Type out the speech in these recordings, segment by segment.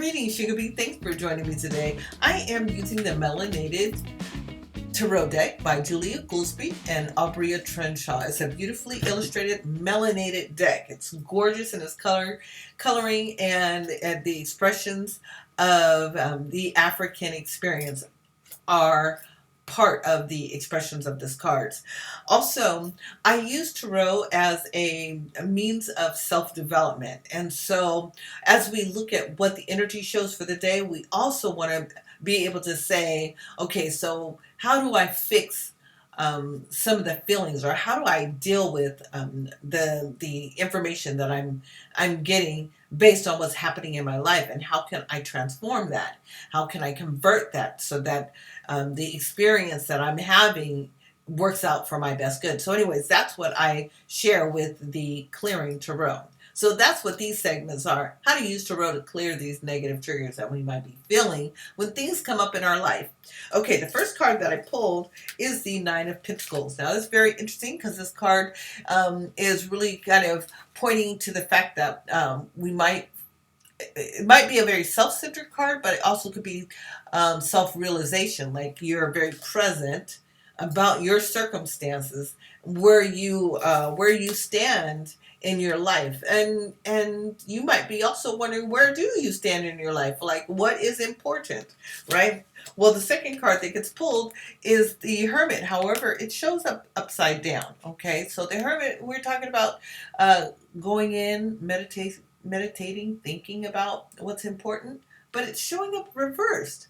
Greetings, Sugahbee. Thanks for joining me today. I am using the Melanated Tarot deck by Julia Goolsby and Aubrey Trenshaw. It's a beautifully illustrated melanated deck. It's gorgeous in its coloring and the expressions of the African experience are part of the expressions of this cards. Also, I use tarot as a means of self-development. And so as we look at what the energy shows for the day, we also want to be able to say, okay, so how do I fix some of the feelings, or how do I deal with the information that I'm getting based on what's happening in my life, and how can I transform that? How can I convert that so that the experience that I'm having works out for my best good? So anyways, that's what I share with the Clearing Tarot. So that's what these segments are. How to use tarot to clear these negative triggers that we might be feeling when things come up in our life. Okay, the first card that I pulled is the Nine of Pentacles. Now, it's very interesting because this card is really kind of pointing to the fact that it might be a very self-centered card, but it also could be self-realization, like you're very present about your circumstances, where you stand in your life, and you might be also wondering, where do you stand in your life? Like, what is important, right? Well, the second card that gets pulled is the Hermit. However, it shows up upside down. Okay, so the Hermit, we're talking about going in, meditating, thinking about what's important, but it's showing up reversed.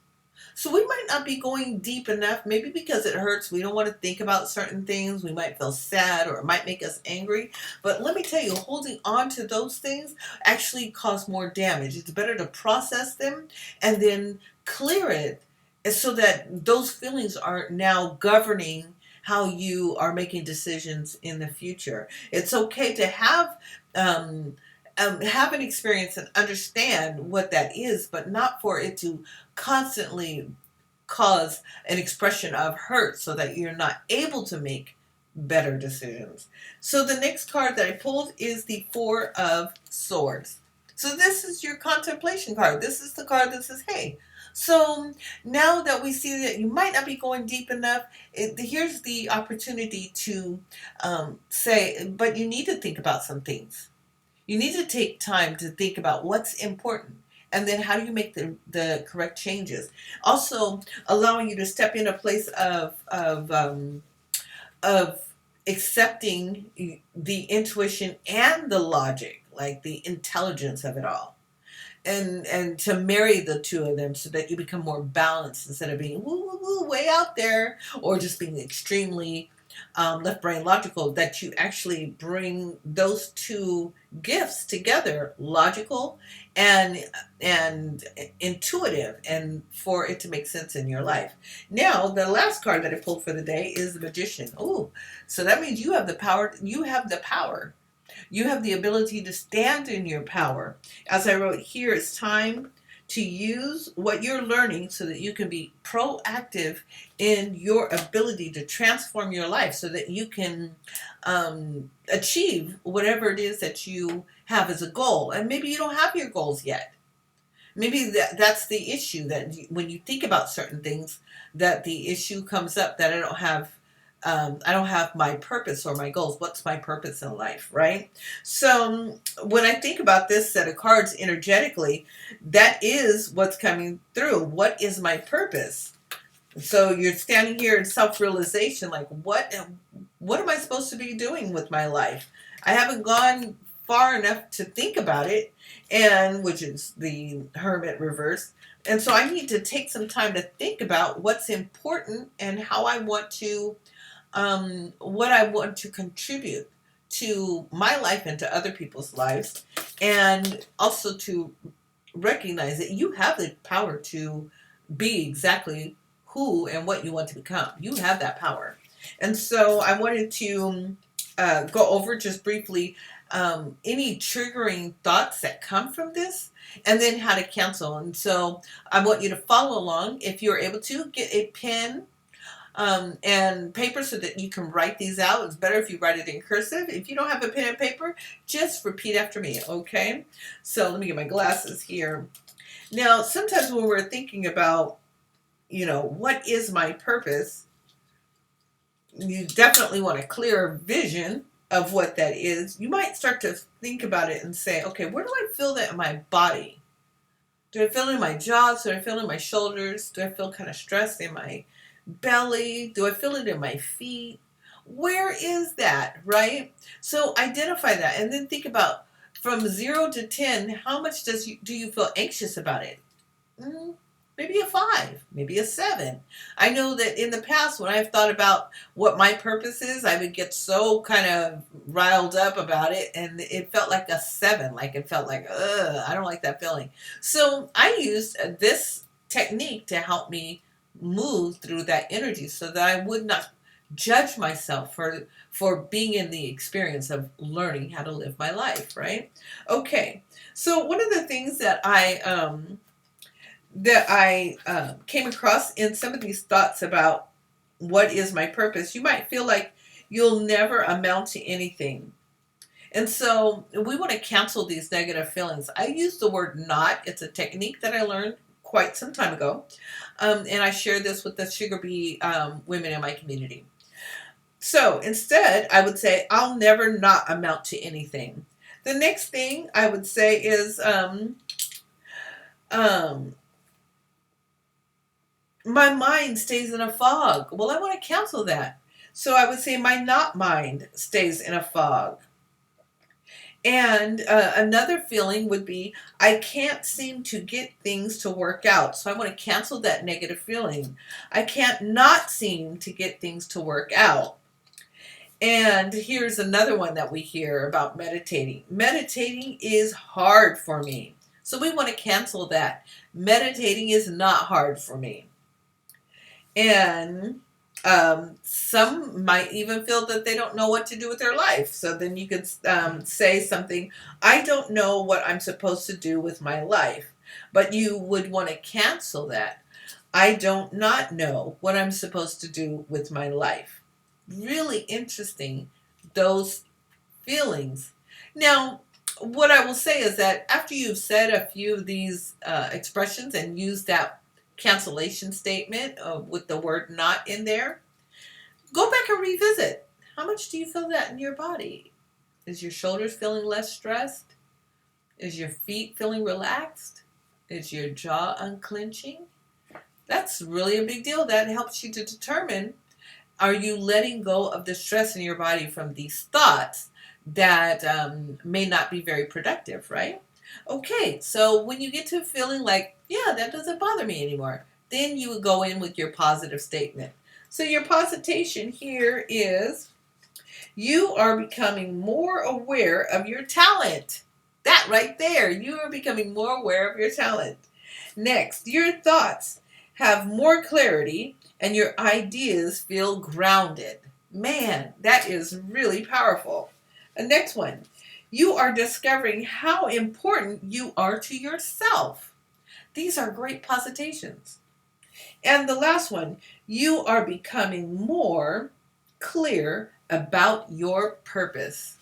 So we might not be going deep enough, maybe because it hurts. We don't want to think about certain things. We might feel sad, or it might make us angry. But let me tell you, holding on to those things actually cause more damage. It's better to process them and then clear it, so that those feelings are now governing how you are making decisions in the future. It's okay to have an experience and understand what that is, but not for it to constantly cause an expression of hurt so that you're not able to make better decisions. So the next card that I pulled is the Four of Swords. So this is your contemplation card. This is the card that says, hey, so now that we see that you might not be going deep enough, here's the opportunity to say, but you need to think about some things. You need to take time to think about what's important, and then how do you make the correct changes. Also, allowing you to step in a place of accepting the intuition and the logic, like the intelligence of it all, and to marry the two of them so that you become more balanced instead of being woo, woo, woo, way out there, or just being extremely left brain logical. That you actually bring those two gifts together, logical and intuitive, and for it to make sense in your life. Now, the last card that I pulled for the day is the Magician. Oh, so that means you have the power. You have the power. You have the ability to stand in your power. As I wrote here, it's time to use what you're learning so that you can be proactive in your ability to transform your life, so that you can achieve whatever it is that you have as a goal. And maybe you don't have your goals yet. Maybe that's the issue, that when you think about certain things, that the issue comes up that I don't have my purpose or my goals. What's my purpose in life, right? So when I think about this set of cards energetically, that is what's coming through. What is my purpose? So you're standing here in self-realization, like, what am I supposed to be doing with my life? I haven't gone far enough to think about it, and which is the Hermit reverse. And so I need to take some time to think about what's important and how I want to what I want to contribute to my life and to other people's lives, and also to recognize that you have the power to be exactly who and what you want to become. You have that power. And so I wanted to go over just briefly any triggering thoughts that come from this, and then how to cancel. And so I want you to follow along. If you're able to, get a pen and paper so that you can write these out. It's better if you write it in cursive. If you don't have a pen and paper, just repeat after me, okay? So let me get my glasses here. Now, sometimes when we're thinking about, what is my purpose, you definitely want a clear vision of what that is. You might start to think about it and say, okay, where do I feel that in my body? Do I feel it in my jaw? Do I feel it in my shoulders? Do I feel kind of stressed in my belly? Do I feel it in my feet? Where is that, right? So identify that and then think about from 0 to 10, how much do you feel anxious about it? Mm, maybe a 5, maybe a 7. I know that in the past when I've thought about what my purpose is, I would get so kind of riled up about it, and it felt like a 7. Like it felt like, ugh, I don't like that feeling. So I used this technique to help me move through that energy so that I would not judge myself for being in the experience of learning how to live my life, right? Okay. So one of the things that I came across in some of these thoughts about what is my purpose, you might feel like you'll never amount to anything. And so we want to cancel these negative feelings. I use the word not. It's a technique that I learned quite some time ago. And I share this with the Sugahbee women in my community. So instead, I would say, I'll never not amount to anything. The next thing I would say is, my mind stays in a fog. Well, I want to cancel that. So I would say my not mind stays in a fog. And another feeling would be I can't seem to get things to work out. So I want to cancel that negative feeling. I can't not seem to get things to work out. And here's another one that we hear about meditating. Meditating is hard for me. So we want to cancel that. Meditating is not hard for me. And some might even feel that they don't know what to do with their life. So then you could say something, I don't know what I'm supposed to do with my life. But you would want to cancel that. I don't not know what I'm supposed to do with my life. Really interesting, those feelings. Now, what I will say is that after you've said a few of these expressions and used that cancellation statement with the word not in there, go back and revisit. How much do you feel that in your body? Is your shoulders feeling less stressed? Is your feet feeling relaxed? Is your jaw unclenching? That's really a big deal. That helps you to determine, are you letting go of the stress in your body from these thoughts that may not be very productive, right? Okay, so when you get to feeling like, yeah, that doesn't bother me anymore, then you would go in with your positive statement. So your positation here is, you are becoming more aware of your talent. That right there, you are becoming more aware of your talent. Next, your thoughts have more clarity and your ideas feel grounded. Man, that is really powerful. The next one, you are discovering how important you are to yourself. These are great positations. And the last one, you are becoming more clear about your purpose.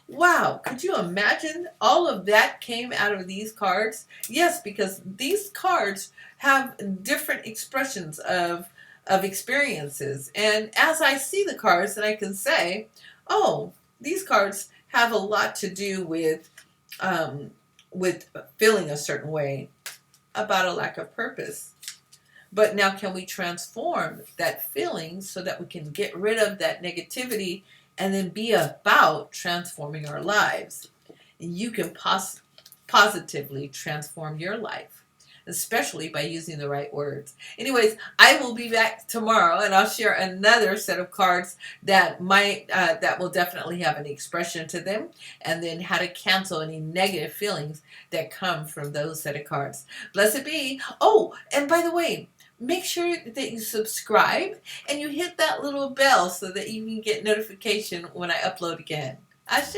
Wow, could you imagine all of that came out of these cards? Yes, because these cards have different expressions of experiences. And as I see the cards, then I can say, oh, these cards have a lot to do with feeling a certain way about a lack of purpose. But now can we transform that feeling so that we can get rid of that negativity and then be about transforming our lives? And you can positively transform your life, especially by using the right words. Anyways, I will be back tomorrow and I'll share another set of cards that will definitely have an expression to them, and then how to cancel any negative feelings that come from those set of cards. Blessed be. Oh, and by the way, make sure that you subscribe and you hit that little bell so that you can get notification when I upload again. Ashe!